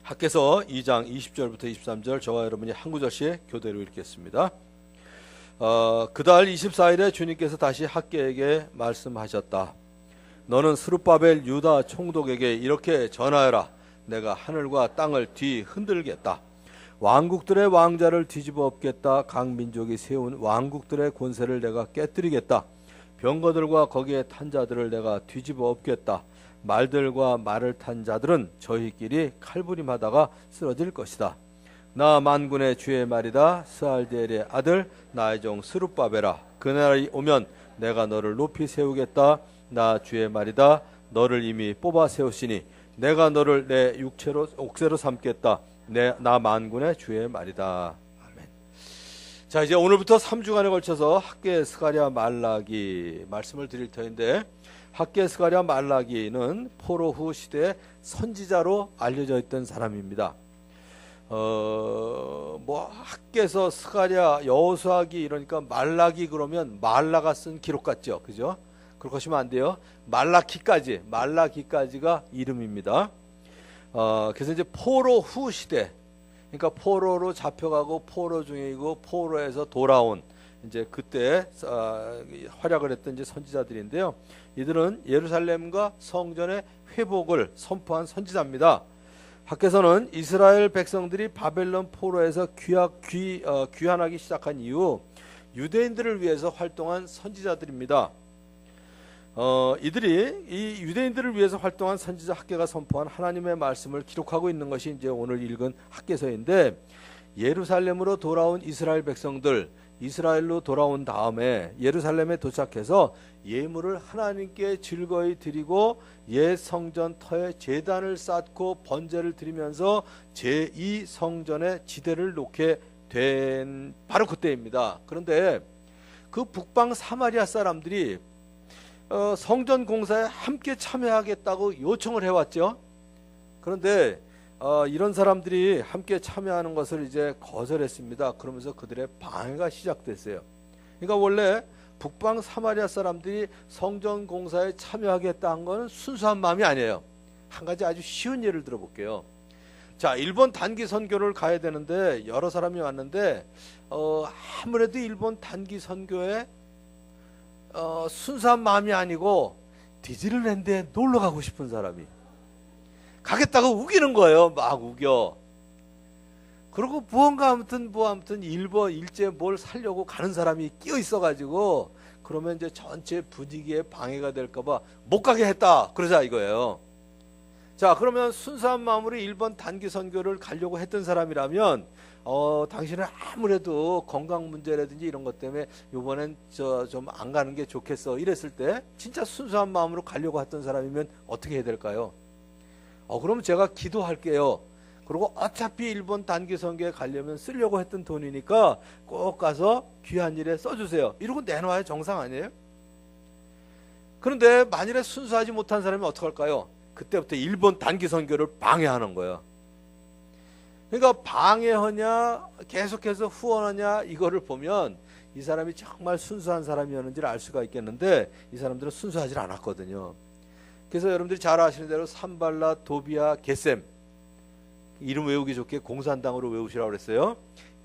학개서 2장 20절부터 23절 저와 여러분이 한 구절씩 교대로 읽겠습니다. 그달 24일에 주님께서 다시 학개에게 말씀하셨다. 너는 스룹바벨 유다 총독에게 이렇게 전하여라. 내가 하늘과 땅을 뒤흔들겠다. 왕국들의 왕자를 뒤집어 엎겠다. 각 민족이 세운 왕국들의 권세를 내가 깨뜨리겠다. 병거들과 거기에 탄 자들을 내가 뒤집어 엎겠다. 말들과 말을 탄 자들은 저희끼리 칼부림하다가 쓰러질 것이다. 나 만군의 주의 말이다. 스알디엘의 아들 나의 종 스룹바벨아, 그날이 오면 내가 너를 높이 세우겠다. 나 주의 말이다. 너를 이미 뽑아 세우시니 내가 너를 내 육체로 옥새로 삼겠다. 나 만군의 주의 말이다. 아멘. 자, 이제 오늘부터 3주간에 걸쳐서 학개, 스가랴, 말라기 말씀을 드릴 터인데, 학개, 스가랴, 말라기는 포로 후 시대의 선지자로 알려져 있던 사람입니다. 학개서, 스가랴, 여호수아기 이러니까 말라기 그러면 말라가 쓴 기록 같죠, 그죠? 그렇게 하시면 안 돼요. 말라기까지가 이름입니다. 그래서 이제 포로 후 시대, 그러니까 포로로 잡혀가고 포로 중이고 포로에서 돌아온 이제 그때 활약을 했던 이제 선지자들인데요. 이들은 예루살렘과 성전의 회복을 선포한 선지자입니다. 학개서는 이스라엘 백성들이 바벨론 포로에서 귀환하기 시작한 이후 유대인들을 위해서 활동한 선지자들입니다. 이들이 이 유대인들을 위해서 활동한 선지자 학개가 선포한 하나님의 말씀을 기록하고 있는 것이 이제 오늘 읽은 학개서인데, 예루살렘으로 돌아온 이스라엘 백성들, 이스라엘로 돌아온 다음에 예루살렘에 도착해서 예물을 하나님께 즐거이 드리고 옛 성전 터에 제단을 쌓고 번제를 드리면서 제2성전의 지대를 놓게 된 바로 그때입니다. 그런데 그 북방 사마리아 사람들이 성전 공사에 함께 참여하겠다고 요청을 해왔죠. 그런데 이런 사람들이 함께 참여하는 것을 이제 거절했습니다. 그러면서 그들의 방해가 시작됐어요. 그러니까 원래 북방 사마리아 사람들이 성전 공사에 참여하겠다 한 것은 순수한 마음이 아니에요. 한 가지 아주 쉬운 예를 들어볼게요. 자, 일본 단기 선교를 가야 되는데 여러 사람이 왔는데 아무래도 일본 단기 선교에 순수한 마음이 아니고 디즈니랜드에 놀러 가고 싶은 사람이 가겠다고 우기는 거예요. 막 우겨. 그리고 무언가 아무튼 일제 뭘 살려고 가는 사람이 끼어 있어가지고, 그러면 이제 전체 분위기에 방해가 될까봐 못 가게 했다, 그러자 이거예요. 자, 그러면 순수한 마음으로 일본 단기 선교를 가려고 했던 사람이라면 당신은 아무래도 건강 문제라든지 이런 것 때문에 이번엔 좀 안 가는 게 좋겠어 이랬을 때, 진짜 순수한 마음으로 가려고 했던 사람이면 어떻게 해야 될까요? 그럼 제가 기도할게요. 그리고 어차피 일본 단기 선교에 가려면 쓰려고 했던 돈이니까 꼭 가서 귀한 일에 써주세요, 이러고 내놔야 정상 아니에요? 그런데 만일에 순수하지 못한 사람이 어떡할까요? 그때부터 일본 단기 선교를 방해하는 거예요. 그러니까 방해하냐 계속해서 후원하냐, 이거를 보면 이 사람이 정말 순수한 사람이었는지를 알 수가 있겠는데, 이 사람들은 순수하지 않았거든요. 그래서 여러분들이 잘 아시는 대로 산발라, 도비아, 게셈, 이름 외우기 좋게 공산당으로 외우시라고 그랬어요.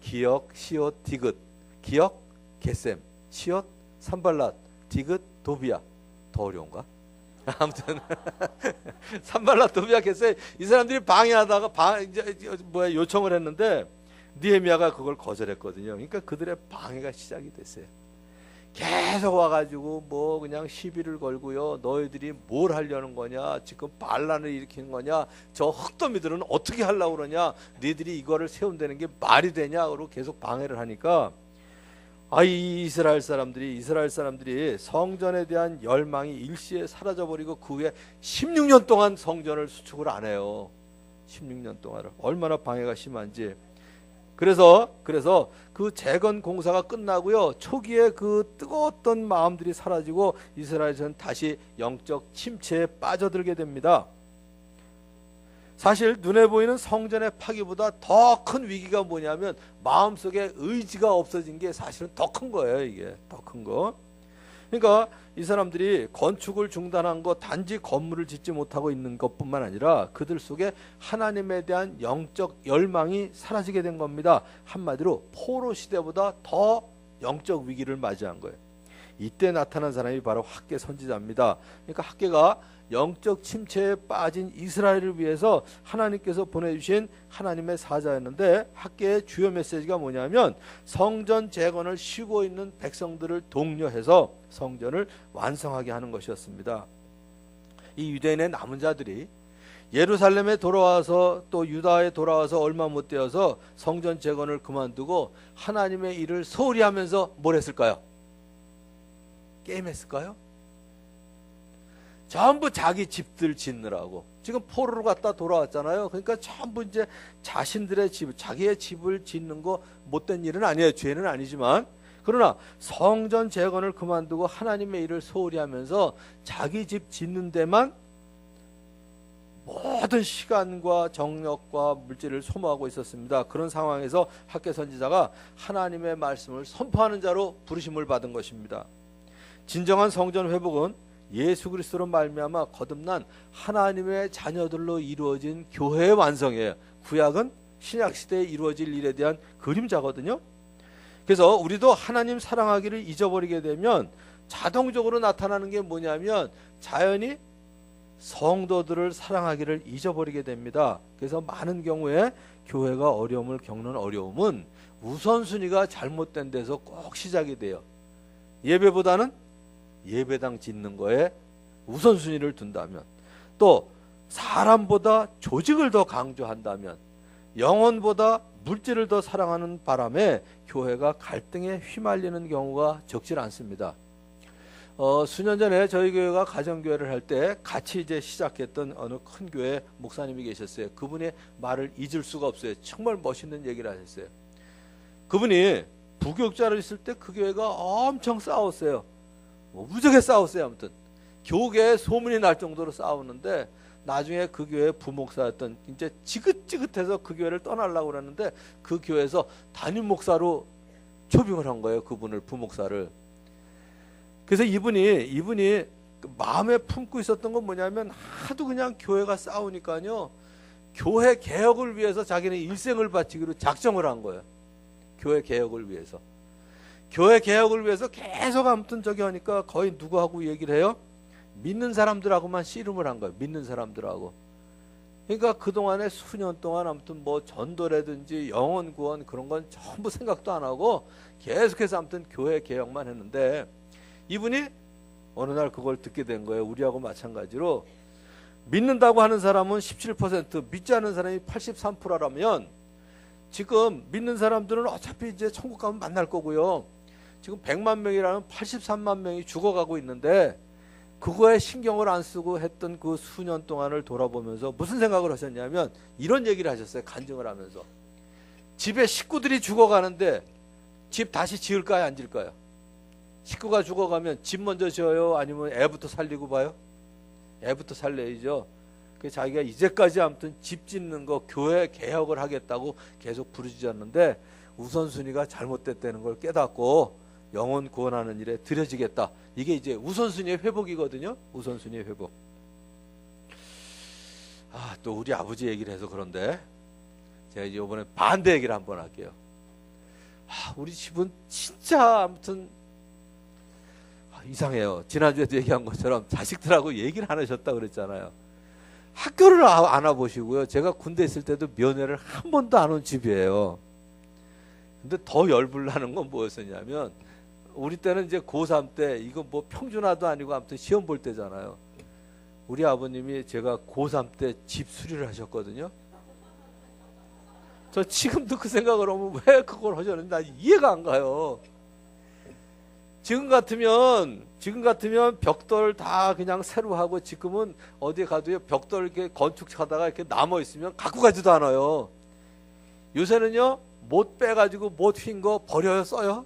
기역, 시옷, 디귿. 기역, 게셈, 시옷, 산발라, 디귿, 도비아. 더 어려운가? 아무튼 산발라, 도비아, 게셈, 이 사람들이 방해하다가 요청을 했는데 느헤미야가 그걸 거절했거든요. 그러니까 그들의 방해가 시작이 됐어요. 계속 와가지고 그냥 시비를 걸고요. 너희들이 뭘 하려는 거냐? 지금 반란을 일으키는 거냐? 저 흑더미들은 어떻게 하려고 그러냐? 너희들이 이거를 세운다는 게 말이 되냐? 그러고 계속 방해를 하니까 이 이스라엘 사람들이 성전에 대한 열망이 일시에 사라져버리고 그 후에 16년 동안 성전을 수축을 안 해요. 16년 동안을. 얼마나 방해가 심한지. 그래서 그 재건 공사가 끝나고요, 초기에 그 뜨거웠던 마음들이 사라지고 이스라엘은 다시 영적 침체에 빠져들게 됩니다. 사실 눈에 보이는 성전의 파괴보다 더 큰 위기가 뭐냐면 마음속에 의지가 없어진 게 사실은 더 큰 거예요. 이게 더 큰 거. 그러니까 이 사람들이 건축을 중단한 거 단지 건물을 짓지 못하고 있는 것뿐만 아니라 그들 속에 하나님에 대한 영적 열망이 사라지게 된 겁니다. 한마디로 포로 시대보다 더 영적 위기를 맞이한 거예요. 이때 나타난 사람이 바로 학개 선지자입니다. 그러니까 학개가 영적 침체에 빠진 이스라엘을 위해서 하나님께서 보내주신 하나님의 사자였는데, 학개의 주요 메시지가 뭐냐면 성전 재건을 쉬고 있는 백성들을 독려해서 성전을 완성하게 하는 것이었습니다. 이 유대인의 남은 자들이 예루살렘에 돌아와서 또 유다에 돌아와서 얼마 못 되어서 성전 재건을 그만두고 하나님의 일을 소홀히 하면서 뭘 했을까요? 게임했을까요? 전부 자기 집들 짓느라고. 지금 포로로 갔다 돌아왔잖아요. 그러니까 전부 이제 자신들의 집, 자기의 집을 짓는 거 못된 일은 아니에요. 죄는 아니지만. 그러나 성전 재건을 그만두고 하나님의 일을 소홀히 하면서 자기 집 짓는 데만 모든 시간과 정력과 물질을 소모하고 있었습니다. 그런 상황에서 학개 선지자가 하나님의 말씀을 선포하는 자로 부르심을 받은 것입니다. 진정한 성전 회복은 예수 그리스도로 말미암아 거듭난 하나님의 자녀들로 이루어진 교회의 완성이에요. 구약은 신약 시대에 이루어질 일에 대한 그림자거든요. 그래서 우리도 하나님 사랑하기를 잊어버리게 되면 자동적으로 나타나는 게 뭐냐면 자연히 성도들을 사랑하기를 잊어버리게 됩니다. 그래서 많은 경우에 교회가 어려움을 겪는 어려움은 우선순위가 잘못된 데서 꼭 시작이 돼요. 예배보다는 예배당 짓는 거에 우선순위를 둔다면, 또 사람보다 조직을 더 강조한다면, 영혼보다 물질을 더 사랑하는 바람에 교회가 갈등에 휘말리는 경우가 적지 않습니다. 수년 전에 저희 교회가 가정교회를 할 때 같이 이제 시작했던 어느 큰 교회 목사님이 계셨어요. 그분의 말을 잊을 수가 없어요. 정말 멋있는 얘기를 하셨어요. 그분이 부교육자로 있을 때 그 교회가 엄청 싸웠어요. 무지하게 싸웠어요. 아무튼 교계에 소문이 날 정도로 싸우는데, 나중에 그 교회 부목사였던 이제 지긋지긋해서 그 교회를 떠나려고 그랬는데 그 교회에서 담임 목사로 초빙을 한 거예요. 그분을, 부목사를. 그래서 이분이 마음에 품고 있었던 건 뭐냐면, 하도 그냥 교회가 싸우니까요, 교회 개혁을 위해서 자기는 일생을 바치기로 작정을 한 거예요. 교회 개혁을 위해서. 교회 개혁을 위해서 계속 아무튼 저기 하니까 거의 누구하고 얘기를 해요? 믿는 사람들하고만 씨름을 한 거예요. 믿는 사람들하고. 그러니까 그동안에 수년 동안 아무튼 뭐 전도라든지 영혼 구원 그런 건 전부 생각도 안 하고 계속해서 아무튼 교회 개혁만 했는데, 이분이 어느 날 그걸 듣게 된 거예요. 우리하고 마찬가지로 믿는다고 하는 사람은 17%, 믿지 않는 사람이 83%라면 지금 믿는 사람들은 어차피 이제 천국 가면 만날 거고요. 지금 100만 명이라는 83만 명이 죽어가고 있는데 그거에 신경을 안 쓰고 했던 그 수년 동안을 돌아보면서 무슨 생각을 하셨냐면 이런 얘기를 하셨어요. 간증을 하면서. 집에 식구들이 죽어가는데 집 다시 지을까요? 안 지을까요? 식구가 죽어가면 집 먼저 지어요? 아니면 애부터 살리고 봐요? 애부터 살려야죠. 그래서 자기가 이제까지 아무튼 집 짓는 거, 교회 개혁을 하겠다고 계속 부르짖었는데 우선순위가 잘못됐다는 걸 깨닫고 영혼 구원하는 일에 들여지겠다. 이게 이제 우선순위의 회복이거든요. 우선순위의 회복. 또 우리 아버지 얘기를 해서 그런데 제가 이제 이번에 반대 얘기를 한번 할게요. 우리 집은 진짜 아무튼 이상해요. 지난주에도 얘기한 것처럼 자식들하고 얘기를 안 하셨다고 그랬잖아요. 학교를 안 와보시고요. 제가 군대 있을 때도 면회를 한 번도 안 온 집이에요. 근데 더 열불나는 건 뭐였었냐면, 우리 때는 이제 고3 때, 이거 뭐 평준화도 아니고 아무튼 시험 볼 때잖아요. 우리 아버님이 제가 고3 때 집 수리를 하셨거든요. 저 지금도 그 생각을 하면 왜 그걸 하셨는지 나 이해가 안 가요. 지금 같으면 벽돌 다 그냥 새로 하고, 지금은 어디 가도 벽돌 이렇게 건축하다가 이렇게 남아 있으면 갖고 가지도 않아요. 요새는요, 못 빼가지고 못 휜 거 버려요, 써요?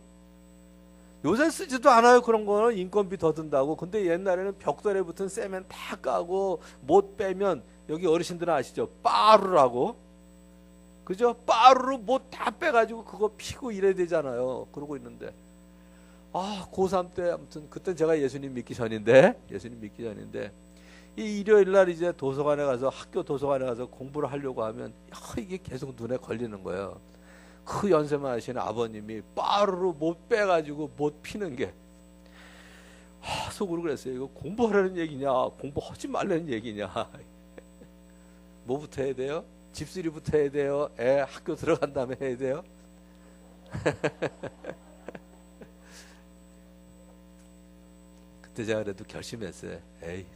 요새 쓰지도 않아요. 그런 거는 인건비 더 든다고. 근데 옛날에는 벽돌에 붙은 세면 다 까고 못 빼면, 여기 어르신들은 아시죠? 빠루라고. 그죠? 빠루로 못 다 빼가지고 그거 피고 이래야 되잖아요. 그러고 있는데. 고3 때 아무튼 그때 제가 예수님 믿기 전인데 이 일요일 날 이제 도서관에 가서 학교 도서관에 가서 공부를 하려고 하면 이게 계속 눈에 걸리는 거예요. 그 연세만 하시는 아버님이 빠르르 못 빼가지고 못 피는 게 속으로 그랬어요. 이거 공부하라는 얘기냐 공부하지 말라는 얘기냐. 뭐부터 해야 돼요? 집수리부터 해야 돼요? 애 학교 들어간 다음에 해야 돼요? 그때 제가 그래도 결심했어요. 에이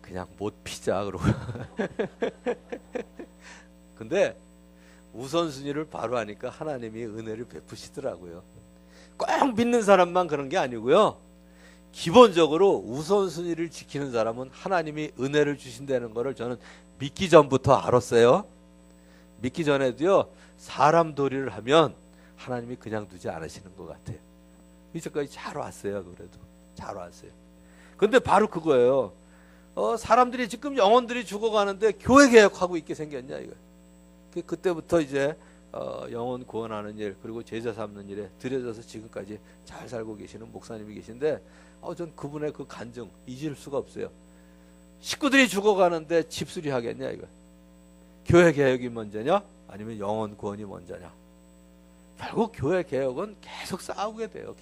그냥 못 피자 그러고. 근데 우선순위를 바로 하니까 하나님이 은혜를 베푸시더라고요. 꼭 믿는 사람만 그런 게 아니고요. 기본적으로 우선순위를 지키는 사람은 하나님이 은혜를 주신다는 것을 저는 믿기 전부터 알았어요. 믿기 전에도요. 사람 도리를 하면 하나님이 그냥 두지 않으시는 것 같아요. 이제까지 잘 왔어요. 그래도 잘 왔어요. 근데 바로 그거예요. 사람들이 지금 영혼들이 죽어가는데 교회 개혁하고 있게 생겼냐 이거. 그때부터 이제 영혼 구원하는 일 그리고 제자 삼는 일에 들여져서 지금까지 잘 살고 계시는 목사님이 계신데 전 그분의 그 간증 잊을 수가 없어요. 식구들이 죽어가는데 집수리 하겠냐 이거. 교회 개혁이 먼저냐 아니면 영혼 구원이 먼저냐. 결국 교회 개혁은 계속 싸우게 돼요.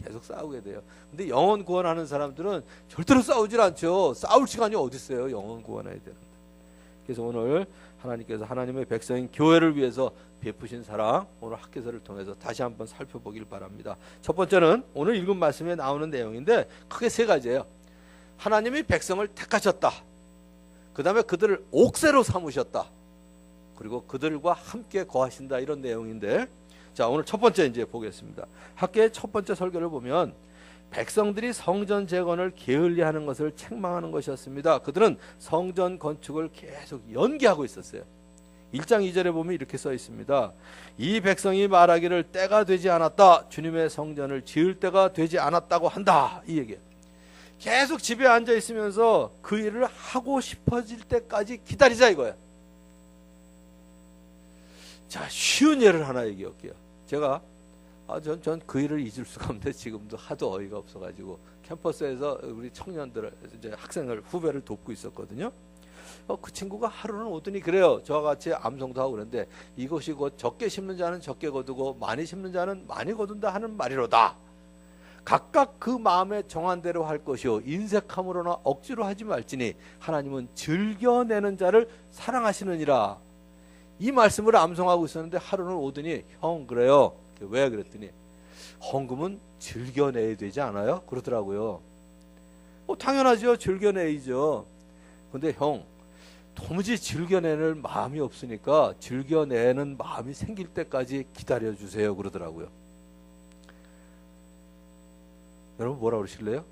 근데 영혼 구원하는 사람들은 절대로 싸우질 않죠. 싸울 시간이 어디 있어요. 영혼 구원해야 되는데. 그래서 오늘 하나님께서 하나님의 백성인 교회를 위해서 베푸신 사랑 오늘 학개서를 통해서 다시 한번 살펴보길 바랍니다. 첫 번째는 오늘 읽은 말씀에 나오는 내용인데 크게 세 가지예요. 하나님이 백성을 택하셨다. 그 다음에 그들을 옥새로 삼으셨다. 그리고 그들과 함께 거하신다. 이런 내용인데 자 오늘 첫 번째 이제 보겠습니다. 학개의 첫 번째 설교를 보면 백성들이 성전 재건을 게을리하는 것을 책망하는 것이었습니다. 그들은 성전 건축을 계속 연기하고 있었어요. 1장 2절에 보면 이렇게 써 있습니다. 이 백성이 말하기를 때가 되지 않았다. 주님의 성전을 지을 때가 되지 않았다고 한다. 이 얘기예요. 계속 집에 앉아 있으면서 그 일을 하고 싶어질 때까지 기다리자 이거예요. 자 쉬운 예를 하나 얘기할게요. 제가 전 그 일을 잊을 수가 없는데 지금도 하도 어이가 없어가지고 캠퍼스에서 우리 청년들 이제 학생을 후배를 돕고 있었거든요. 그 친구가 하루는 오더니 그래요. 저와 같이 암송도 하고 그러는데 이것이 곧 적게 심는 자는 적게 거두고 많이 심는 자는 많이 거둔다 하는 말이로다. 각각 그 마음에 정한 대로 할 것이요 인색함으로나 억지로 하지 말지니 하나님은 즐겨내는 자를 사랑하시느니라. 이 말씀을 암송하고 있었는데 하루는 오더니 형 그래요. 왜 그랬더니 헌금은 즐겨내야 되지 않아요? 그러더라고요. 당연하죠. 즐겨내야죠. 근데 형 도무지 즐겨내는 마음이 없으니까 즐겨내는 마음이 생길 때까지 기다려주세요. 그러더라고요. 여러분 뭐라 그러실래요?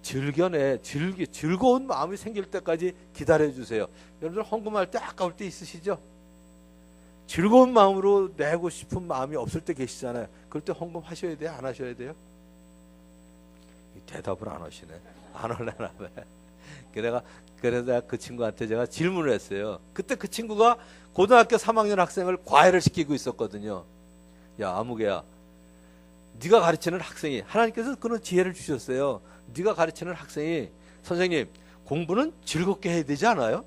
즐거운 마음이 생길 때까지 기다려주세요. 여러분들 헌금할 때 아까울 때 있으시죠? 즐거운 마음으로 내고 싶은 마음이 없을 때 계시잖아요. 그럴 때 헌금 하셔야 돼요? 안 하셔야 돼요? 대답을 안 하시네. 안 하려나 봐. 그래서 내가 그 친구한테 제가 질문을 했어요. 그때 그 친구가 고등학교 3학년 학생을 과외를 시키고 있었거든요. 야 아무개야, 네가 가르치는 학생이 하나님께서 그런 지혜를 주셨어요. 네가 가르치는 학생이 선생님 공부는 즐겁게 해야 되지 않아요?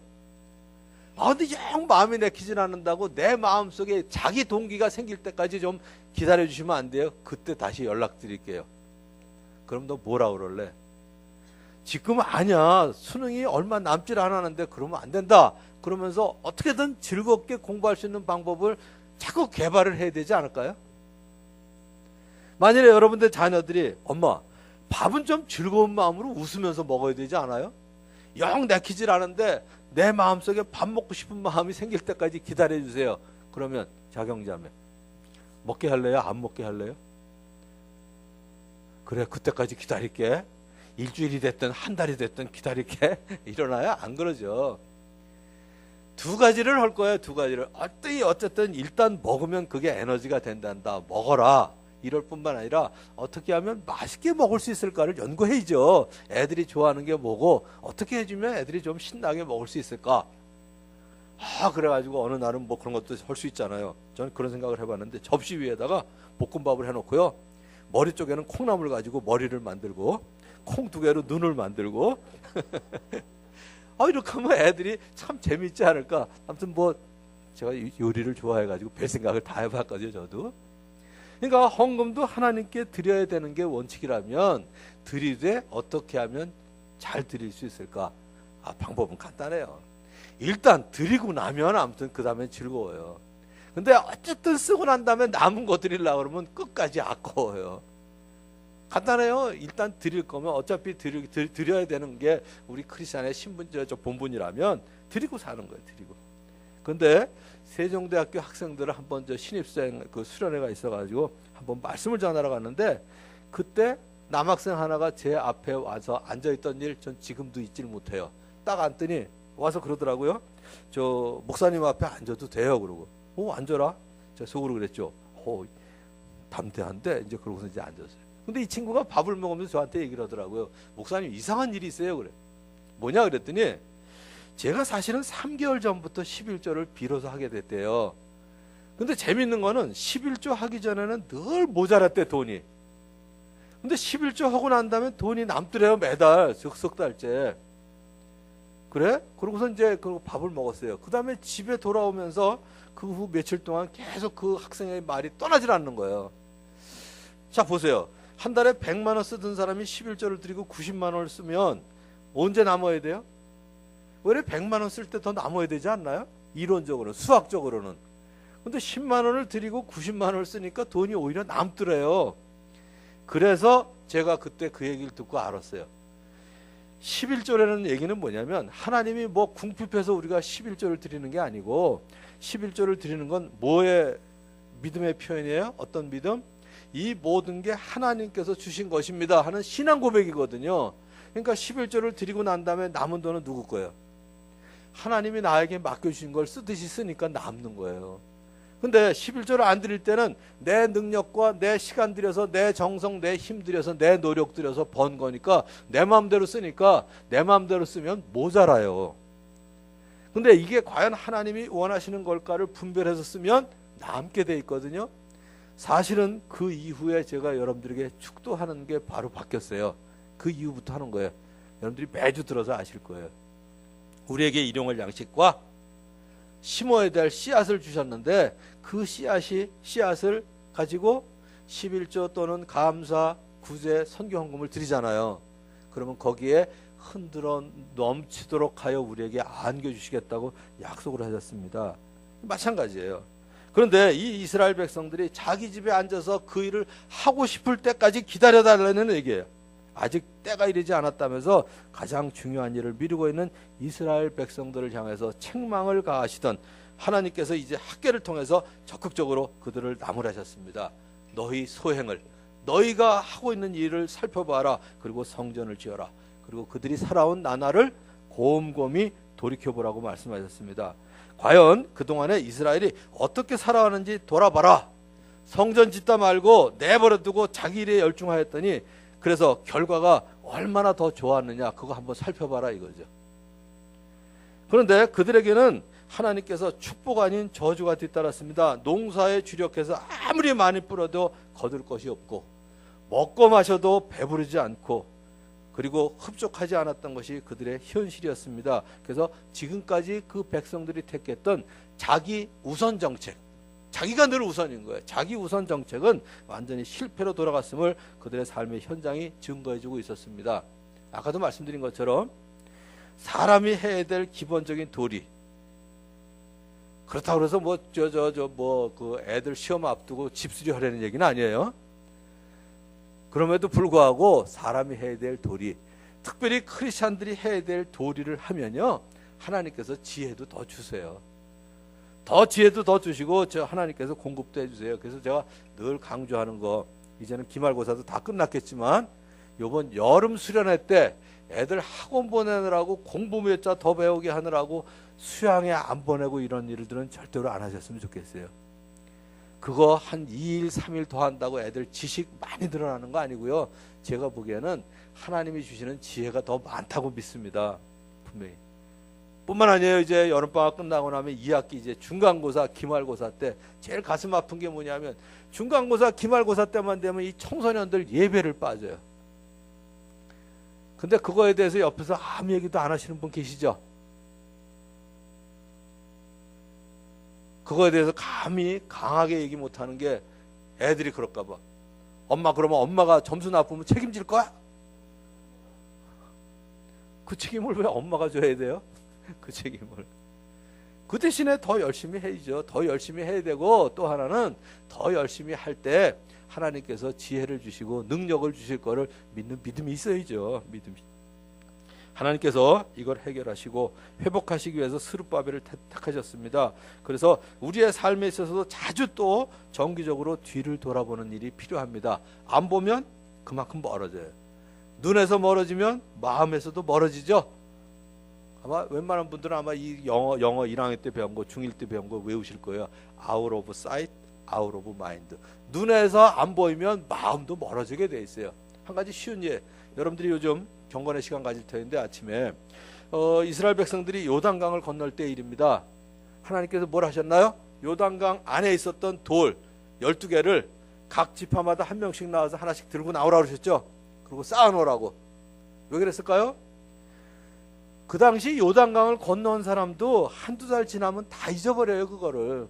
근데 영 마음이 내키진 않는다고 내 마음속에 자기 동기가 생길 때까지 좀 기다려주시면 안 돼요? 그때 다시 연락드릴게요. 그럼 너 뭐라 그럴래? 지금 아니야. 수능이 얼마 남질 않았는데 그러면 안 된다. 그러면서 어떻게든 즐겁게 공부할 수 있는 방법을 자꾸 개발을 해야 되지 않을까요? 만일에 여러분들 자녀들이 엄마 밥은 좀 즐거운 마음으로 웃으면서 먹어야 되지 않아요? 영 내키질 않은데 내 마음속에 밥 먹고 싶은 마음이 생길 때까지 기다려주세요. 그러면 자경자매 먹게 할래요? 안 먹게 할래요? 그래 그때까지 기다릴게. 일주일이 됐든 한 달이 됐든 기다릴게. 이러나요? 안 그러죠. 두 가지를 할 거예요. 두 가지를. 어쨌든 일단 먹으면 그게 에너지가 된단다. 먹어라. 이럴 뿐만 아니라 어떻게 하면 맛있게 먹을 수 있을까를 연구해야죠. 애들이 좋아하는 게 뭐고 어떻게 해주면 애들이 좀 신나게 먹을 수 있을까. 그래가지고 어느 날은 뭐 그런 것도 할 수 있잖아요. 저는 그런 생각을 해봤는데 접시 위에다가 볶음밥을 해놓고요. 머리 쪽에는 콩나물 가지고 머리를 만들고 콩 두 개로 눈을 만들고 이렇게 하면 애들이 참 재밌지 않을까. 아무튼 뭐 제가 요리를 좋아해가지고 별 생각을 다 해봤거든요, 저도. 그러니까 헌금도 하나님께 드려야 되는 게 원칙이라면 드리되 어떻게 하면 잘 드릴 수 있을까? 방법은 간단해요. 일단 드리고 나면 아무튼 그 다음에 즐거워요. 근데 어쨌든 쓰고 난 다음에 남은 거 드리려고 그러면 끝까지 아까워요. 간단해요. 일단 드릴 거면 어차피 드려야 되는 게 우리 크리스찬의 본분이라면 드리고 사는 거예요. 드리고. 근데 세종대학교 학생들을 한번 신입생 그 수련회가 있어가지고 한번 말씀을 전하러 갔는데 그때 남학생 하나가 제 앞에 와서 앉아있던 일 전 지금도 잊질 못해요. 딱 앉더니 와서 그러더라고요. 저 목사님 앞에 앉아도 돼요. 그러고 앉아라. 제가 속으로 그랬죠. 담대한데 이제 그러고서 이제 앉았어요. 근데 이 친구가 밥을 먹으면서 저한테 얘기를 하더라고요. 목사님 이상한 일이 있어요. 그래. 뭐냐 그랬더니 제가 사실은 3개월 전부터 11조를 빌어서 하게 됐대요. 근데 재밌는 거는 11조 하기 전에는 늘 모자랐대 돈이. 근데 11조 하고 난 다음에 돈이 남더래요. 매달 석 달째. 그래? 그러고서 이제 밥을 먹었어요. 그 다음에 집에 돌아오면서 그 후 며칠 동안 계속 그 학생의 말이 떠나질 않는 거예요. 자 보세요. 한 달에 100만 원 쓰던 사람이 11조를 드리고 90만 원을 쓰면 언제 남아야 돼요? 원래 100만 원 쓸 때 더 남아야 되지 않나요? 이론적으로는, 수학적으로는. 근데 10만 원을 드리고 90만 원을 쓰니까 돈이 오히려 남더래요. 그래서 제가 그때 그 얘기를 듣고 알았어요. 11조라는 얘기는 뭐냐면 하나님이 뭐 궁핍해서 우리가 11조를 드리는 게 아니고 11조를 드리는 건 뭐의 믿음의 표현이에요? 어떤 믿음? 이 모든 게 하나님께서 주신 것입니다 하는 신앙 고백이거든요. 그러니까 11조를 드리고 난 다음에 남은 돈은 누구 거예요? 하나님이 나에게 맡겨주신 걸 쓰듯이 쓰니까 남는 거예요. 근데 11조를 안 드릴 때는 내 능력과 내 시간 들여서 내 정성, 내 힘 들여서 내 노력 들여서 번 거니까 내 마음대로 쓰니까 내 마음대로 쓰면 모자라요. 근데 이게 과연 하나님이 원하시는 걸까를 분별해서 쓰면 남게 돼 있거든요. 사실은 그 이후에 제가 여러분들에게 축도하는 게 바로 바뀌었어요. 그 이후부터 하는 거예요. 여러분들이 매주 들어서 아실 거예요. 우리에게 일용할 양식과 심어야 될 씨앗을 주셨는데 그 씨앗을 가지고 11조 또는 감사, 구제, 선교 헌금을 드리잖아요. 그러면 거기에 흔들어 넘치도록 하여 우리에게 안겨주시겠다고 약속을 하셨습니다. 마찬가지예요. 그런데 이 이스라엘 백성들이 자기 집에 앉아서 그 일을 하고 싶을 때까지 기다려달라는 얘기예요. 아직 때가 이르지 않았다면서 가장 중요한 일을 미루고 있는 이스라엘 백성들을 향해서 책망을 가하시던 하나님께서 이제 학계를 통해서 적극적으로 그들을 나무라셨습니다. 너희 소행을, 너희가 하고 있는 일을 살펴봐라. 그리고 성전을 지어라. 그리고 그들이 살아온 나날을 곰곰이 돌이켜보라고 말씀하셨습니다. 과연 그동안에 이스라엘이 어떻게 살아왔는지 돌아봐라. 성전 짓다 말고 내버려두고 자기 일에 열중하였더니 그래서 결과가 얼마나 더 좋았느냐 그거 한번 살펴봐라 이거죠. 그런데 그들에게는 하나님께서 축복 아닌 저주가 뒤따랐습니다. 농사에 주력해서 아무리 많이 뿌려도 거둘 것이 없고 먹고 마셔도 배부르지 않고 그리고 흡족하지 않았던 것이 그들의 현실이었습니다. 그래서 지금까지 그 백성들이 택했던 자기 우선 정책, 자기가 늘 우선인 거예요. 자기 우선 정책은 완전히 실패로 돌아갔음을 그들의 삶의 현장이 증거해주고 있었습니다. 아까도 말씀드린 것처럼 사람이 해야 될 기본적인 도리. 그렇다고 해서 그 애들 시험 앞두고 집수리 하려는 얘기는 아니에요. 그럼에도 불구하고 사람이 해야 될 도리, 특별히 크리스찬들이 해야 될 도리를 하면요, 하나님께서 지혜도 더 주세요. 더 지혜도 더 주시고 하나님께서 공급도 해주세요. 그래서 제가 늘 강조하는 거, 이제는 기말고사도 다 끝났겠지만 이번 여름 수련회 때 애들 학원 보내느라고 공부 몇 자 더 배우게 하느라고 수양회 안 보내고 이런 일들은 절대로 안 하셨으면 좋겠어요. 그거 한 2일 3일 더 한다고 애들 지식 많이 늘어나는 거 아니고요. 제가 보기에는 하나님이 주시는 지혜가 더 많다고 믿습니다. 분명히. 뿐만 아니에요. 이제 여름방학 끝나고 나면 2학기 이제 중간고사, 기말고사 때 제일 가슴 아픈 게 뭐냐면 중간고사, 기말고사 때만 되면 이 청소년들 예배를 빠져요. 근데 그거에 대해서 옆에서 아무 얘기도 안 하시는 분 계시죠? 그거에 대해서 감히 강하게 얘기 못하는 게 애들이 그럴까 봐. 엄마, 그러면 엄마가 점수 나쁘면 책임질 거야? 그 책임을 왜 엄마가 져야 돼요? 그 책임을. 그 대신에 더 열심히 해야죠. 더 열심히 해야 되고, 또 하나는 더 열심히 할 때 하나님께서 지혜를 주시고 능력을 주실 거를 믿는 믿음이 있어야죠. 믿음이. 하나님께서 이걸 해결하시고 회복하시기 위해서 스룹바벨을 택하셨습니다. 그래서 우리의 삶에 있어서도 자주 또 정기적으로 뒤를 돌아보는 일이 필요합니다. 안 보면 그만큼 멀어져요. 눈에서 멀어지면 마음에서도 멀어지죠. 아마 웬만한 분들은 아마 이 영어 1학년 때 배운 거, 중1 때 배운 거 외우실 거예요. Out of sight, out of mind. 눈에서 안 보이면 마음도 멀어지게 돼 있어요. 한 가지 쉬운 예. 여러분들이 요즘 경건의 시간 가질 텐데 아침에 이스라엘 백성들이 요단강을 건널 때 일입니다. 하나님께서 뭘 하셨나요? 요단강 안에 있었던 돌 12개를 각 지파마다 한 명씩 나와서 하나씩 들고 나오라고 그러셨죠. 그리고 쌓아놓으라고. 왜 그랬을까요? 그 당시 요단강을 건너온 사람도 한두 달 지나면 다 잊어버려요, 그거를.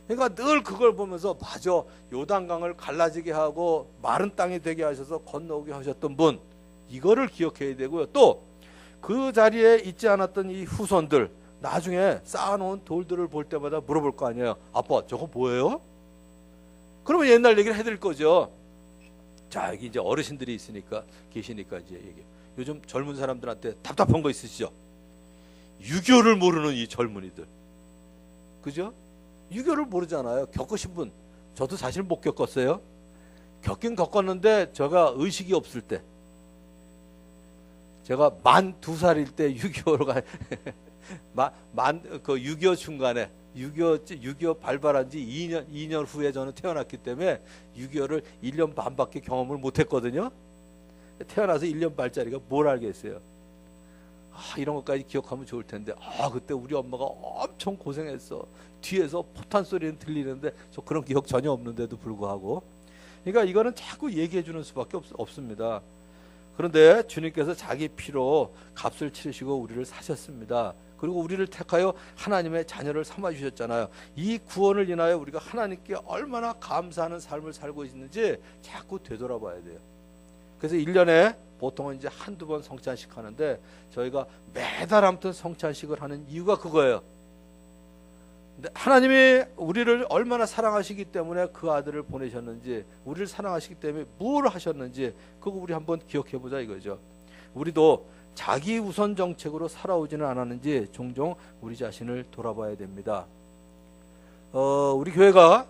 그러니까 늘 그걸 보면서 맞아, 요단강을 갈라지게 하고 마른 땅이 되게 하셔서 건너오게 하셨던 분, 이거를 기억해야 되고요. 또 그 자리에 있지 않았던 이 후손들, 나중에 쌓아놓은 돌들을 볼 때마다 물어볼 거 아니에요. 아빠, 저거 뭐예요? 그러면 옛날 얘기를 해드릴 거죠. 자, 여기 이제 어르신들이 있으니까, 계시니까 이제 얘기. 요즘 젊은 사람들한테 답답한 거 있으시죠? 유교를 모르는 이 젊은이들. 그죠? 유교를 모르잖아요. 겪으신 분. 저도 사실 못 겪었어요. 겪긴 겪었는데 제가 의식이 없을 때. 제가 만 2살일 때 유교로 그 유교 중간에 유교 발발한 지 2년 후에 저는 태어났기 때문에 유교를 1년 반밖에 경험을 못 했거든요. 태어나서 1년 반짜리가 뭘 알겠어요. 이런 것까지 기억하면 좋을 텐데, 그때 우리 엄마가 엄청 고생했어. 뒤에서 포탄 소리는 들리는데 저 그런 기억 전혀 없는데도 불구하고. 그러니까 이거는 자꾸 얘기해 주는 수밖에 없습니다. 그런데 주님께서 자기 피로 값을 치르시고 우리를 사셨습니다. 그리고 우리를 택하여 하나님의 자녀를 삼아 주셨잖아요. 이 구원을 인하여 우리가 하나님께 얼마나 감사하는 삶을 살고 있는지 자꾸 되돌아봐야 돼요. 그래서 1년에 보통은 이제 한두 번 성찬식 하는데 저희가 매달 아무튼 성찬식을 하는 이유가 그거예요. 근데 하나님이 우리를 얼마나 사랑하시기 때문에 그 아들을 보내셨는지, 우리를 사랑하시기 때문에 뭘 하셨는지 그거 우리 한번 기억해 보자 이거죠. 우리도 자기 우선 정책으로 살아오지는 않았는지 종종 우리 자신을 돌아봐야 됩니다. 우리 교회가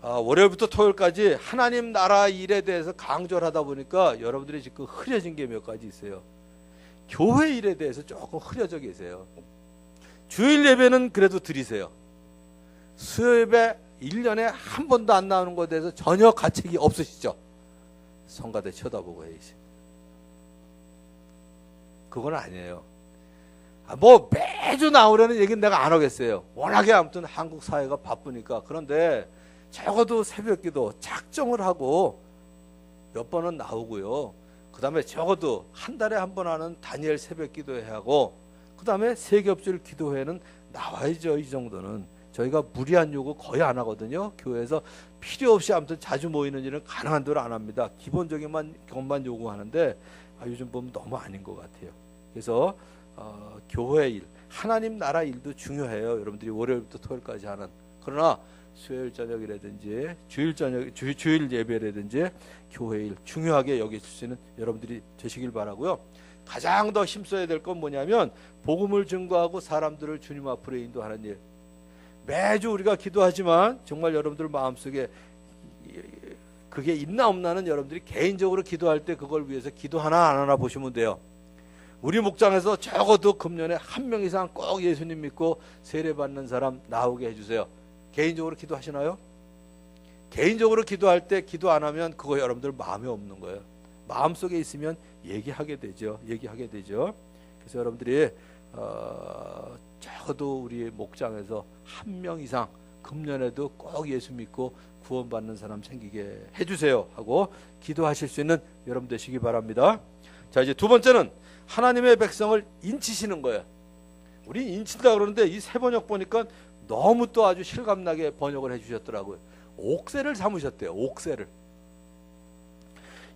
월요일부터 토요일까지 하나님 나라 일에 대해서 강조를 하다 보니까 여러분들이 지금 흐려진 게 몇 가지 있어요. 교회 일에 대해서 조금 흐려져 계세요. 주일 예배는 그래도 드리세요. 수요 예배 1년에 한 번도 안 나오는 것에 대해서 전혀 가책이 없으시죠? 성가대 쳐다보고 해야지. 그건 아니에요. 뭐 매주 나오려는 얘기는 내가 안 하겠어요. 워낙에 아무튼 한국 사회가 바쁘니까. 그런데 적어도 새벽기도 작정을 하고 몇 번은 나오고요. 그 다음에 적어도 한 달에 한 번 하는 다니엘 새벽기도회 하고, 그 다음에 세겹줄 기도회는 나와야죠. 이 정도는. 저희가 무리한 요구 거의 안 하거든요. 교회에서 필요 없이 아무튼 자주 모이는 일은 가능한 대로 안 합니다. 기본적인 것만 요구하는데 요즘 보면 너무 아닌 것 같아요. 그래서 교회 일, 하나님 나라 일도 중요해요. 여러분들이 월요일부터 토요일까지 하는. 그러나 수요일 저녁이라든지 주일 예배라든지 교회 일 중요하게 여기시는 여러분들이 되시길 바라고요. 가장 더 힘써야 될 건 뭐냐면 복음을 증거하고 사람들을 주님 앞으로 인도하는 일. 매주 우리가 기도하지만 정말 여러분들 마음속에 그게 있나 없나는 여러분들이 개인적으로 기도할 때 그걸 위해서 기도하나 안 하나 보시면 돼요. 우리 목장에서 적어도 금년에 한 명 이상 꼭 예수님 믿고 세례받는 사람 나오게 해주세요. 개인적으로 기도하시나요? 개인적으로 기도할 때 기도 안 하면 그거 여러분들 마음에 없는 거예요. 마음속에 있으면 얘기하게 되죠. 그래서 여러분들이 적어도 우리 목장에서 한 명 이상 금년에도 꼭 예수 믿고 구원받는 사람 생기게 해주세요 하고 기도하실 수 있는 여러분 되시기 바랍니다. 자, 이제 두 번째는 하나님의 백성을 인치시는 거예요. 우리 인친다 그러는데 이 새 번역 보니까 너무 또 아주 실감나게 번역을 해주셨더라고요. 옥새를 삼으셨대요. 옥새를.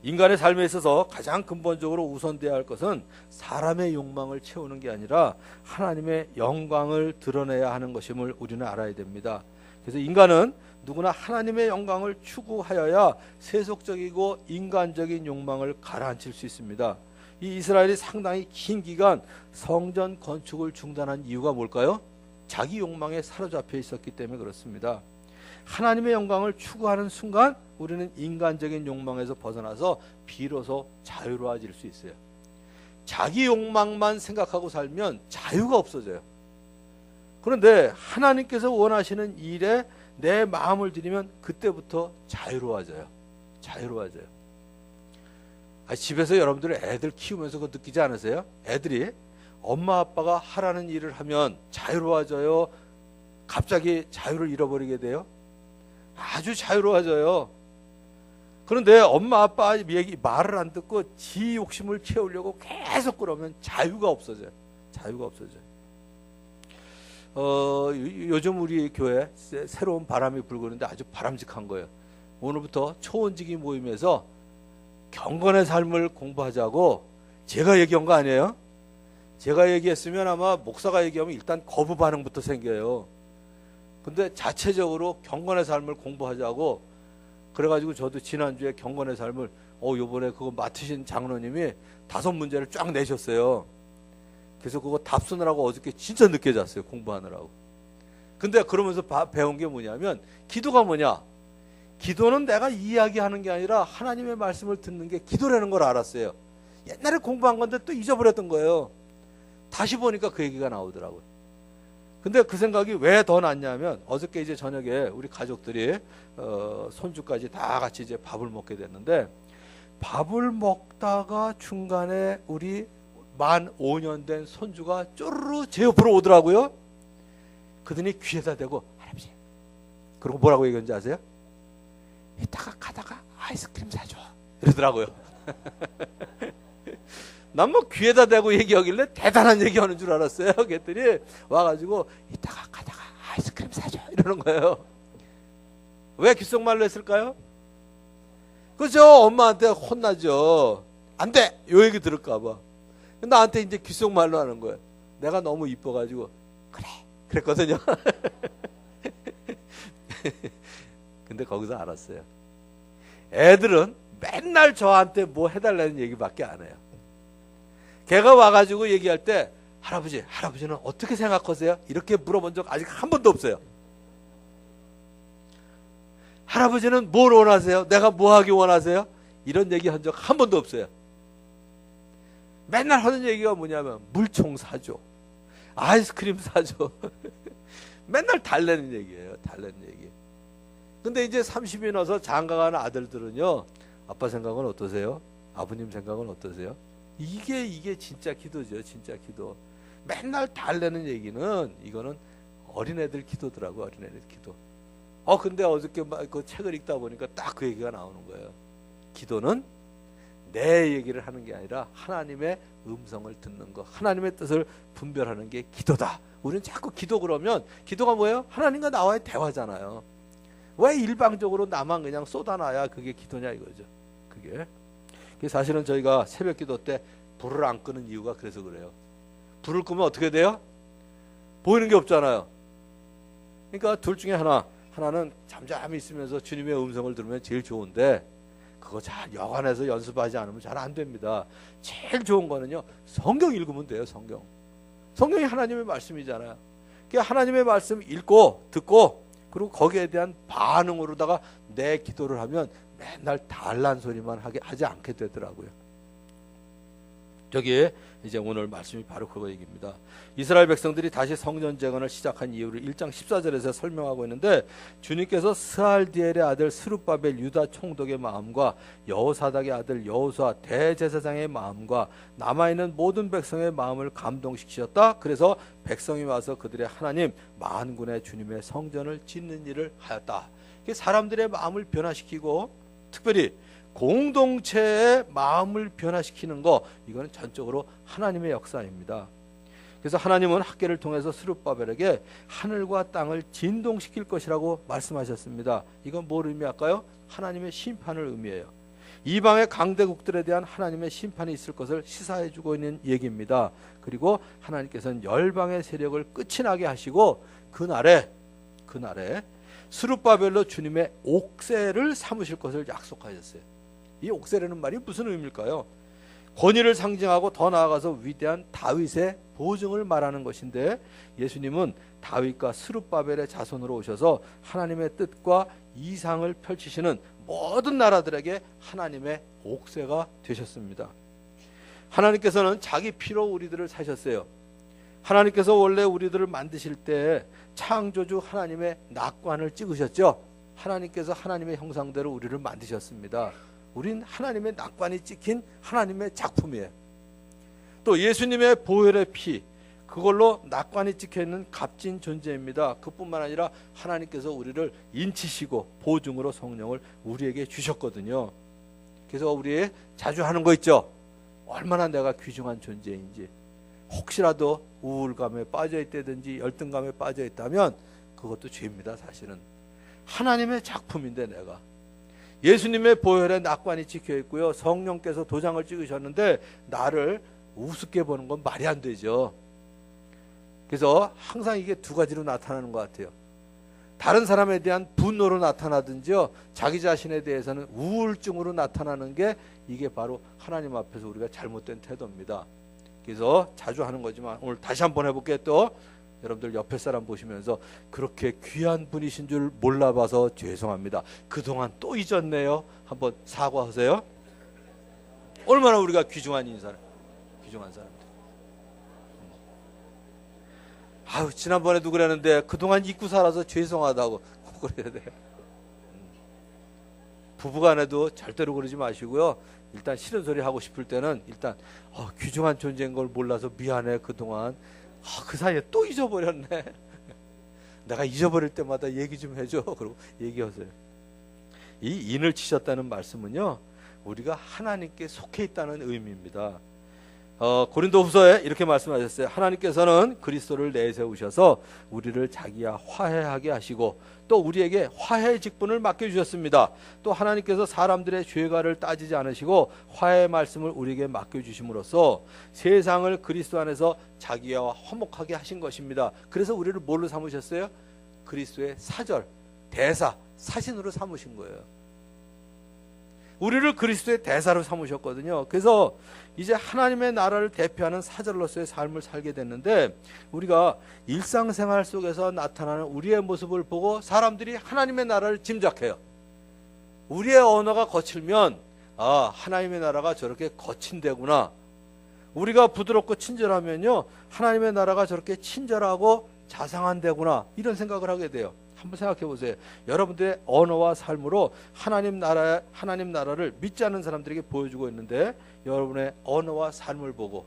인간의 삶에 있어서 가장 근본적으로 우선돼야 할 것은 사람의 욕망을 채우는 게 아니라 하나님의 영광을 드러내야 하는 것임을 우리는 알아야 됩니다. 그래서 인간은 누구나 하나님의 영광을 추구하여야 세속적이고 인간적인 욕망을 가라앉힐 수 있습니다. 이 이스라엘이 상당히 긴 기간 성전 건축을 중단한 이유가 뭘까요? 자기 욕망에 사로잡혀 있었기 때문에 그렇습니다. 하나님의 영광을 추구하는 순간 우리는 인간적인 욕망에서 벗어나서 비로소 자유로워질 수 있어요. 자기 욕망만 생각하고 살면 자유가 없어져요. 그런데 하나님께서 원하시는 일에 내 마음을 들이면 그때부터 자유로워져요. 자유로워져요. 집에서 여러분들 애들 키우면서 그거 느끼지 않으세요? 애들이 엄마 아빠가 하라는 일을 하면 자유로워져요? 갑자기 자유를 잃어버리게 돼요? 아주 자유로워져요. 그런데 엄마 아빠 얘기 말을 안 듣고 지 욕심을 채우려고 계속 그러면 자유가 없어져요. 자유가 없어져요. 요즘 우리 교회 새로운 바람이 불고 있는데 아주 바람직한 거예요. 오늘부터 초원지기 모임에서 경건의 삶을 공부하자고 제가 얘기한 거 아니에요? 제가 얘기했으면 아마 목사가 얘기하면 일단 거부 반응부터 생겨요. 근데 자체적으로 경건의 삶을 공부하자고 그래가지고 저도 지난주에 경건의 삶을 요번에 그거 맡으신 장로님이 5문제를 쫙 내셨어요. 그래서 그거 답쓰느라고 어저께 진짜 늦게 잤어요. 공부하느라고. 근데 그러면서 배운 게 뭐냐면 기도가 뭐냐? 기도는 내가 이야기하는 게 아니라 하나님의 말씀을 듣는 게 기도라는 걸 알았어요. 옛날에 공부한 건데 또 잊어버렸던 거예요. 다시 보니까 그 얘기가 나오더라고요. 근데 그 생각이 왜 더 났냐면 어저께 이제 저녁에 우리 가족들이 손주까지 다 같이 이제 밥을 먹게 됐는데 밥을 먹다가 중간에 우리 만 5년 된 손주가 쪼르르 제 옆으로 오더라고요. 그러더니 귀에다 대고 할아버지 그리고 뭐라고 얘기했는지 아세요? 이따가 가다가 아이스크림 사줘 이러더라고요. 난 뭐 귀에다 대고 얘기하길래 대단한 얘기하는 줄 알았어요. 그랬더니 와가지고 이따가 가다가 아이스크림 사줘 이러는 거예요. 왜 귓속말로 했을까요? 그죠? 엄마한테 혼나죠. 안 돼! 요 얘기 들을까봐. 나한테 이제 귓속말로 하는 거예요. 내가 너무 이뻐가지고 그래 그랬거든요. 근데 거기서 알았어요. 애들은 맨날 저한테 뭐 해달라는 얘기밖에 안 해요. 걔가 와가지고 얘기할 때 할아버지는 어떻게 생각하세요? 이렇게 물어본 적 아직 한 번도 없어요. 할아버지는 뭘 원하세요? 내가 뭐 하기 원하세요? 이런 얘기 한 적 한 번도 없어요. 맨날 하는 얘기가 뭐냐면 물총 사줘, 아이스크림 사줘. 맨날 달래는 얘기예요. 달래는 얘기. 근데 이제 30이 나서 장가가는 아들들은요, 아빠 생각은 어떠세요? 아버님 생각은 어떠세요? 이게 진짜 기도죠. 진짜 기도. 맨날 달래는 얘기는 이거는 어린애들 기도더라고. 어린애들 기도. 근데 어저께 그 책을 읽다 보니까 딱 그 얘기가 나오는 거예요. 기도는 내 얘기를 하는 게 아니라 하나님의 음성을 듣는 거, 하나님의 뜻을 분별하는 게 기도다. 우리는 자꾸 기도 그러면 기도가 뭐예요? 하나님과 나와의 대화잖아요. 왜 일방적으로 나만 그냥 쏟아놔야 그게 기도냐 이거죠. 그게 사실은 저희가 새벽 기도 때 불을 안 끄는 이유가 그래서 그래요. 불을 끄면 어떻게 돼요? 보이는 게 없잖아요. 그러니까 둘 중에 하나는 잠잠히 있으면서 주님의 음성을 들으면 제일 좋은데 그거 잘 여관에서 연습하지 않으면 잘 안 됩니다. 제일 좋은 거는요, 성경 읽으면 돼요. 성경이 하나님의 말씀이잖아요. 그러니까 하나님의 말씀 읽고 듣고 그리고 거기에 대한 반응으로다가 내 기도를 하면 맨날 달란 소리만 하지 않게 되더라고요. 저기에 이제 오늘 말씀이 바로 그거 얘기입니다. 이스라엘 백성들이 다시 성전 재건을 시작한 이유를 1장 14절에서 설명하고 있는데, 주님께서 스알디엘의 아들 스룹바벨 유다 총독의 마음과 여호사닥의 아들 여호수아 대제사장의 마음과 남아있는 모든 백성의 마음을 감동시키셨다. 그래서 백성이 와서 그들의 하나님 만군의 주님의 성전을 짓는 일을 하였다. 사람들의 마음을 변화시키고 특별히 공동체의 마음을 변화시키는 거, 이거는 전적으로 하나님의 역사입니다. 그래서 하나님은 학계를 통해서 스룹바벨에게 하늘과 땅을 진동시킬 것이라고 말씀하셨습니다. 이건 뭘 의미할까요? 하나님의 심판을 의미해요. 이방의 강대국들에 대한 하나님의 심판이 있을 것을 시사해주고 있는 얘기입니다. 그리고 하나님께서는 열방의 세력을 끝이 나게 하시고 그날에 스룹바벨로 주님의 옥새를 삼으실 것을 약속하셨어요. 이 옥새라는 말이 무슨 의미일까요? 권위를 상징하고 더 나아가서 위대한 다윗의 보증을 말하는 것인데, 예수님은 다윗과 스룹바벨의 자손으로 오셔서 하나님의 뜻과 이상을 펼치시는 모든 나라들에게 하나님의 옥새가 되셨습니다. 하나님께서는 자기 피로 우리들을 사셨어요. 하나님께서 원래 우리들을 만드실 때 창조주 하나님의 낙관을 찍으셨죠. 하나님께서 하나님의 형상대로 우리를 만드셨습니다. 우린 하나님의 낙관이 찍힌 하나님의 작품이에요. 또 예수님의 보혈의 피, 그걸로 낙관이 찍혀있는 값진 존재입니다. 그뿐만 아니라 하나님께서 우리를 인치시고 보증으로 성령을 우리에게 주셨거든요. 그래서 우리 자주 하는 거 있죠. 얼마나 내가 귀중한 존재인지. 혹시라도 우울감에 빠져있다든지 열등감에 빠져있다면 그것도 죄입니다. 사실은 하나님의 작품인데, 내가 예수님의 보혈에 낙관이 찍혀 있고요, 성령께서 도장을 찍으셨는데 나를 우습게 보는 건 말이 안 되죠. 그래서 항상 이게 두 가지로 나타나는 것 같아요. 다른 사람에 대한 분노로 나타나든지요, 자기 자신에 대해서는 우울증으로 나타나는 게, 이게 바로 하나님 앞에서 우리가 잘못된 태도입니다. 그래서 자주 하는 거지만 오늘 다시 한번 해볼게요. 또 여러분들 옆에 사람 보시면서 그렇게 귀한 분이신 줄 몰라봐서 죄송합니다. 그동안 또 잊었네요. 한번 사과하세요. 얼마나 우리가 귀중한 인사를, 귀중한 사람들. 아유, 지난번에도 그랬는데 그동안 잊고 살아서 죄송하다고 그래야 돼요. 부부간에도 절대로 그러지 마시고요. 일단 싫은 소리 하고 싶을 때는 일단 귀중한 존재인 걸 몰라서 미안해, 그동안 그 사이에 또 잊어버렸네. 내가 잊어버릴 때마다 얘기 좀 해줘. 그리고 얘기하세요. 이 인을 치셨다는 말씀은요, 우리가 하나님께 속해 있다는 의미입니다. 고린도후서에 이렇게 말씀하셨어요. 하나님께서는 그리스도를 내세우셔서 우리를 자기와 화해하게 하시고 또 우리에게 화해 직분을 맡겨주셨습니다. 또 하나님께서 사람들의 죄가를 따지지 않으시고 화해의 말씀을 우리에게 맡겨주심으로써 세상을 그리스도 안에서 자기와 화목하게 하신 것입니다. 그래서 우리를 뭘로 삼으셨어요? 그리스도의 사절, 대사, 사신으로 삼으신 거예요. 우리를 그리스도의 대사로 삼으셨거든요. 그래서 이제 하나님의 나라를 대표하는 사절로서의 삶을 살게 됐는데, 우리가 일상생활 속에서 나타나는 우리의 모습을 보고 사람들이 하나님의 나라를 짐작해요. 우리의 언어가 거칠면 하나님의 나라가 저렇게 거친 데구나. 우리가 부드럽고 친절하면요, 하나님의 나라가 저렇게 친절하고 자상한 데구나, 이런 생각을 하게 돼요. 한번 생각해 보세요. 여러분들의 언어와 삶으로 하나님 나라를 믿지 않는 사람들에게 보여주고 있는데, 여러분의 언어와 삶을 보고,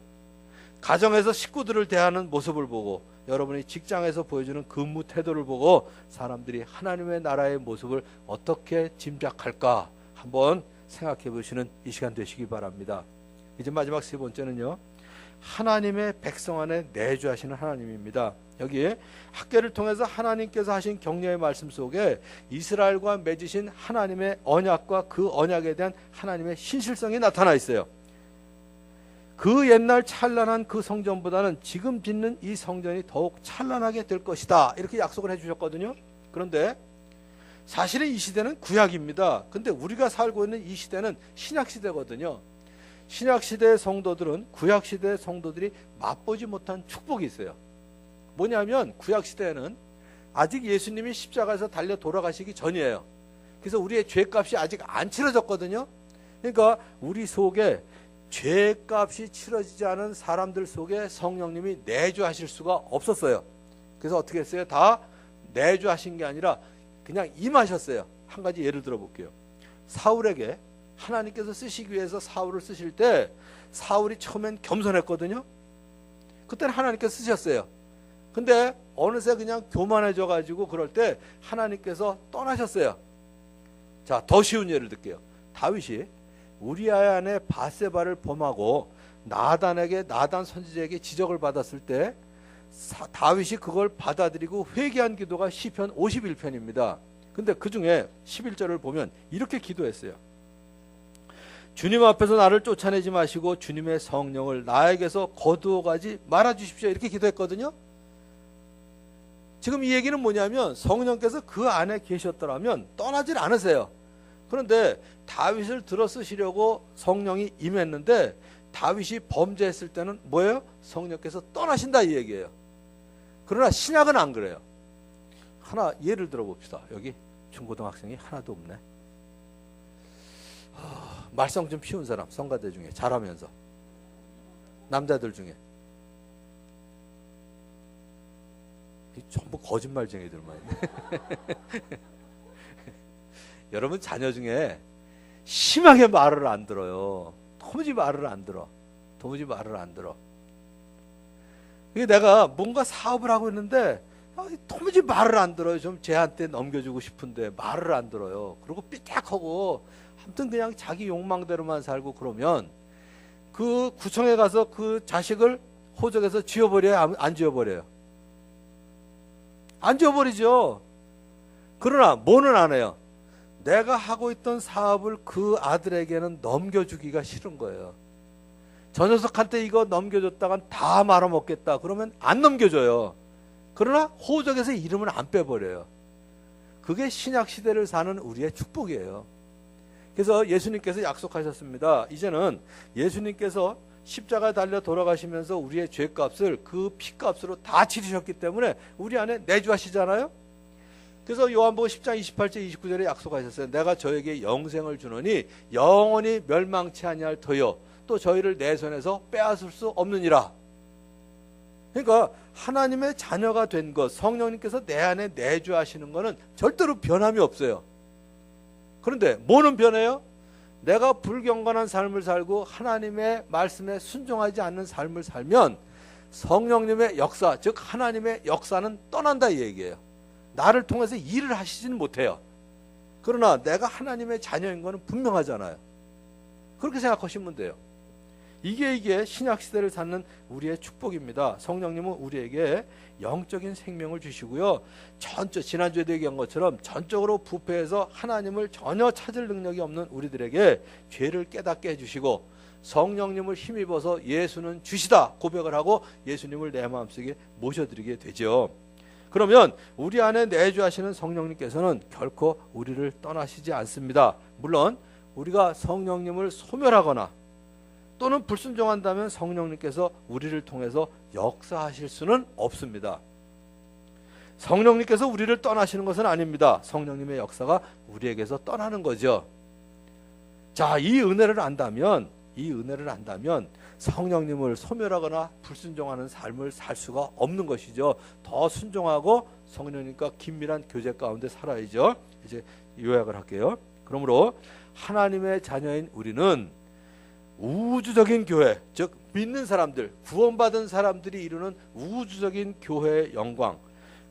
가정에서 식구들을 대하는 모습을 보고, 여러분이 직장에서 보여주는 근무 태도를 보고 사람들이 하나님의 나라의 모습을 어떻게 짐작할까 한번 생각해 보시는 이 시간 되시기 바랍니다. 이제 마지막 세 번째는요, 하나님의 백성 안에 내주하시는 하나님입니다. 여기에 학계를 통해서 하나님께서 하신 격려의 말씀 속에 이스라엘과 맺으신 하나님의 언약과 그 언약에 대한 하나님의 신실성이 나타나 있어요. 그 옛날 찬란한 그 성전보다는 지금 짓는 이 성전이 더욱 찬란하게 될 것이다, 이렇게 약속을 해주셨거든요. 그런데 사실은 이 시대는 구약입니다. 근데 우리가 살고 있는 이 시대는 신약시대거든요. 신약시대의 성도들은 구약시대의 성도들이 맛보지 못한 축복이 있어요. 뭐냐면 구약시대에는 아직 예수님이 십자가에서 달려 돌아가시기 전이에요. 그래서 우리의 죄값이 아직 안 치러졌거든요. 그러니까 우리 속에 죄값이 치러지지 않은 사람들 속에 성령님이 내주하실 수가 없었어요. 그래서 어떻게 했어요? 다 내주하신 게 아니라 그냥 임하셨어요. 한 가지 예를 들어 볼게요. 사울에게 하나님께서 쓰시기 위해서 사울을 쓰실 때 사울이 처음엔 겸손했거든요. 그때는 하나님께서 쓰셨어요. 근데 어느새 그냥 교만해져 가지고 그럴 때 하나님께서 떠나셨어요. 자, 더 쉬운 예를 들게요. 다윗이 우리아의 아내 바세바를 범하고 나단 선지자에게 지적을 받았을 때 다윗이 그걸 받아들이고 회개한 기도가 시편 51편입니다. 근데 그 중에 11절을 보면 이렇게 기도했어요. 주님 앞에서 나를 쫓아내지 마시고 주님의 성령을 나에게서 거두어 가지 말아 주십시오. 이렇게 기도했거든요. 지금 이 얘기는 뭐냐면 성령께서 그 안에 계셨더라면 떠나질 않으세요. 그런데 다윗을 들어 쓰시려고 성령이 임했는데 다윗이 범죄했을 때는 뭐예요? 성령께서 떠나신다 이 얘기예요. 그러나 신약은 안 그래요. 하나 예를 들어 봅시다. 여기 중고등학생이 하나도 없네. 말썽 좀 피운 사람, 성가대 중에 잘하면서 남자들 중에 전부 거짓말쟁이들만 있네. 여러분 자녀 중에 심하게 말을 안 들어요. 도무지 말을 안 들어. 이게 내가 뭔가 사업을 하고 있는데 도무지 말을 안 들어요. 좀 쟤한테 넘겨주고 싶은데 말을 안 들어요. 그리고 삐딱하고 아무튼 그냥 자기 욕망대로만 살고 그러면 그 구청에 가서 그 자식을 호적에서 지워버려요? 안 지워버려요? 안 지워버리죠. 그러나 뭐는 안 해요? 내가 하고 있던 사업을 그 아들에게는 넘겨주기가 싫은 거예요. 저 녀석한테 이거 넘겨줬다간 다 말아먹겠다. 그러면 안 넘겨줘요. 그러나 호적에서 이름은 안 빼버려요. 그게 신약시대를 사는 우리의 축복이에요. 그래서 예수님께서 약속하셨습니다. 이제는 예수님께서 십자가에 달려 돌아가시면서 우리의 죄값을 그 피값으로 다 치르셨기 때문에 우리 안에 내주하시잖아요. 그래서 요한복음 10장 28절 29절에 약속하셨어요. 내가 저에게 영생을 주노니 영원히 멸망치 아니할 터요 또 저희를 내 손에서 빼앗을 수 없느니라. 그러니까 하나님의 자녀가 된 것, 성령님께서 내 안에 내주하시는 것은 절대로 변함이 없어요. 그런데 뭐는 변해요? 내가 불경건한 삶을 살고 하나님의 말씀에 순종하지 않는 삶을 살면 성령님의 역사, 즉 하나님의 역사는 떠난다 이 얘기예요. 나를 통해서 일을 하시지는 못해요. 그러나 내가 하나님의 자녀인 것은 분명하잖아요. 그렇게 생각하시면 돼요. 이게 신약시대를 사는 우리의 축복입니다. 성령님은 우리에게 영적인 생명을 주시고요. 지난주에도 얘기한 것처럼 전적으로 부패해서 하나님을 전혀 찾을 능력이 없는 우리들에게 죄를 깨닫게 해주시고 성령님을 힘입어서 예수는 주시다 고백을 하고 예수님을 내 마음속에 모셔드리게 되죠. 그러면 우리 안에 내주하시는 성령님께서는 결코 우리를 떠나시지 않습니다. 물론 우리가 성령님을 소멸하거나 또는 불순종한다면 성령님께서 우리를 통해서 역사하실 수는 없습니다. 성령님께서 우리를 떠나시는 것은 아닙니다. 성령님의 역사가 우리에게서 떠나는 거죠. 자, 이 은혜를 안다면 성령님을 소멸하거나 불순종하는 삶을 살 수가 없는 것이죠. 더 순종하고 성령님과 긴밀한 교제 가운데 살아야죠. 이제 요약을 할게요. 그러므로 하나님의 자녀인 우리는 우주적인 교회, 즉 믿는 사람들, 구원받은 사람들이 이루는 우주적인 교회의 영광,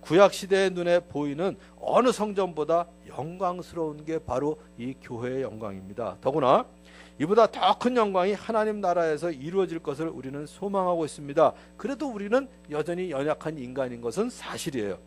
구약시대의 눈에 보이는 어느 성전보다 영광스러운 게 바로 이 교회의 영광입니다. 더구나 이보다 더 큰 영광이 하나님 나라에서 이루어질 것을 우리는 소망하고 있습니다. 그래도 우리는 여전히 연약한 인간인 것은 사실이에요.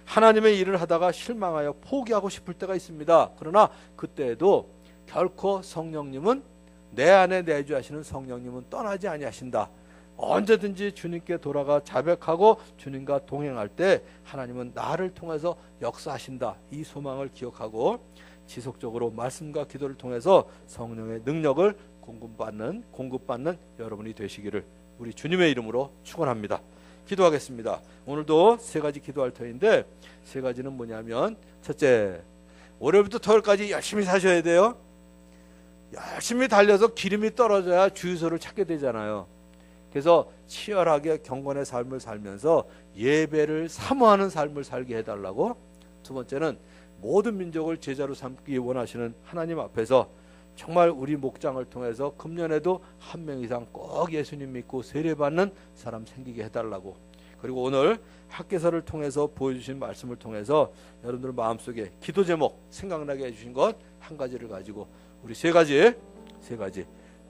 하나님의 일을 하다가 실망하여 포기하고 싶을 때가 있습니다. 그러나 그때에도 결코 성령님은 내 안에 내주하시는 성령님은 떠나지 아니하신다. 언제든지 주님께 돌아가 자백하고 주님과 동행할 때 하나님은 나를 통해서 역사하신다. 이 소망을 기억하고 지속적으로 말씀과 기도를 통해서 성령의 능력을 공급받는 여러분이 되시기를 우리 주님의 이름으로 축원합니다. 기도하겠습니다. 오늘도 세 가지 기도할 터인데 세 가지는 뭐냐면 첫째, 월요일부터 토요일까지 열심히 사셔야 돼요. 열심히 달려서 기름이 떨어져야 주유소를 찾게 되잖아요. 그래서 치열하게 경건의 삶을 살면서 예배를 사모하는 삶을 살게 해달라고. 두 번째는 모든 민족을 제자로 삼기 원하시는 하나님 앞에서 정말 우리 목장을 통해서 금년에도 한 명 이상 꼭 예수님 믿고 세례받는 사람 생기게 해달라고. 그리고 오늘 학개서를 통해서 보여주신 말씀을 통해서 여러분들 마음속에 기도 제목 생각나게 해주신 것 한 가지를 가지고 우리 세 가지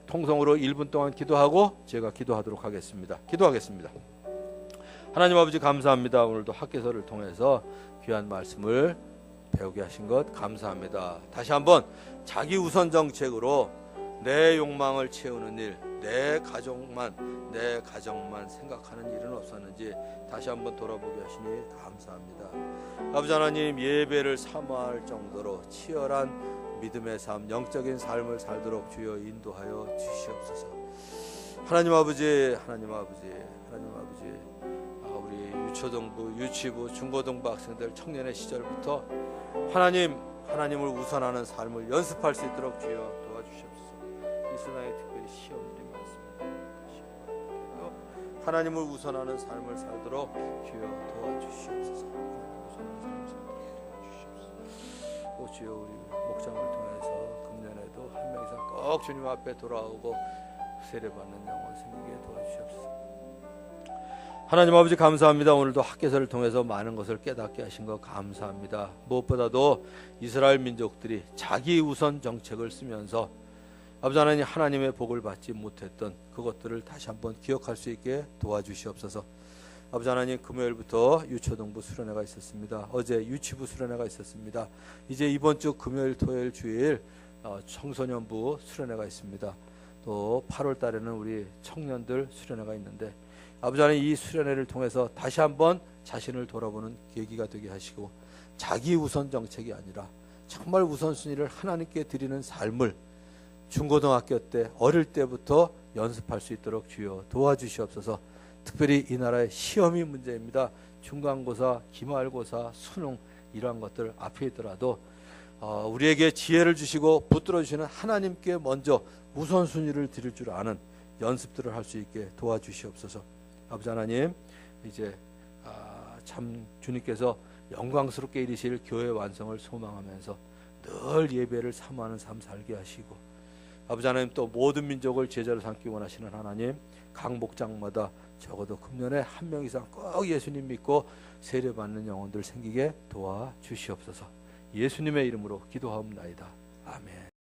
통성으로 1분 동안 기도하고 제가 기도하도록 하겠습니다. 기도하겠습니다. 하나님 아버지 감사합니다. 오늘도 학개서를 통해서 귀한 말씀을 배우게 하신 것 감사합니다. 다시 한번 자기 우선 정책으로 내 욕망을 채우는 일, 내 가정만 생각하는 일은 없었는지 다시 한번 돌아보게 하시니 감사합니다. 아버지 하나님, 예배를 사모할 정도로 치열한 믿음의 삶, 영적인 삶을 살도록 주여 인도하여 주시옵소서. 하나님 아버지, 우리 유초등부, 유치부, 중고등부 학생들 청년의 시절부터 하나님을 우선하는 삶을 연습할 수 있도록 주여 도와주시옵소서. 이 세상에 특별히 시험들이 많습니다. 하나님을 우선하는 삶을 살도록 주여 도와주시옵소서. 또 주여 우리 목장을 통해서 금년에도 한 명 이상 꼭 주님 앞에 돌아오고 세례받는 영혼 생기게 도와주시옵소서. 하나님 아버지 감사합니다. 오늘도 학개서를 통해서 많은 것을 깨닫게 하신 것 감사합니다. 무엇보다도 이스라엘 민족들이 자기 우선 정책을 쓰면서 아버지 하나님, 하나님의 복을 받지 못했던 그것들을 다시 한번 기억할 수 있게 도와주시옵소서. 아버지 하나님, 금요일부터 유초등부 수련회가 있었습니다. 어제 유치부 수련회가 있었습니다. 이제 이번 주 금요일, 토요일, 주일 청소년부 수련회가 있습니다. 또 8월 달에는 우리 청년들 수련회가 있는데 아버지 하나님, 이 수련회를 통해서 다시 한번 자신을 돌아보는 계기가 되게 하시고 자기 우선 정책이 아니라 정말 우선순위를 하나님께 드리는 삶을 중고등학교 때 어릴 때부터 연습할 수 있도록 주여 도와주시옵소서. 특별히 이 나라의 시험이 문제입니다. 중간고사, 기말고사, 수능 이러한 것들 앞에 있더라도 우리에게 지혜를 주시고 붙들어 주시는 하나님께 먼저 우선순위를 드릴 줄 아는 연습들을 할 수 있게 도와주시옵소서. 아버지 하나님, 이제 참 주님께서 영광스럽게 이루실 교회 완성을 소망하면서 늘 예배를 사모하는 삶 살게 하시고, 아버지 하나님, 또 모든 민족을 제자로 삼기 원하시는 하나님, 각 목장마다 적어도 금년에 한 명 이상 꼭 예수님 믿고 세례받는 영혼들 생기게 도와주시옵소서. 예수님의 이름으로 기도하옵나이다. 아멘.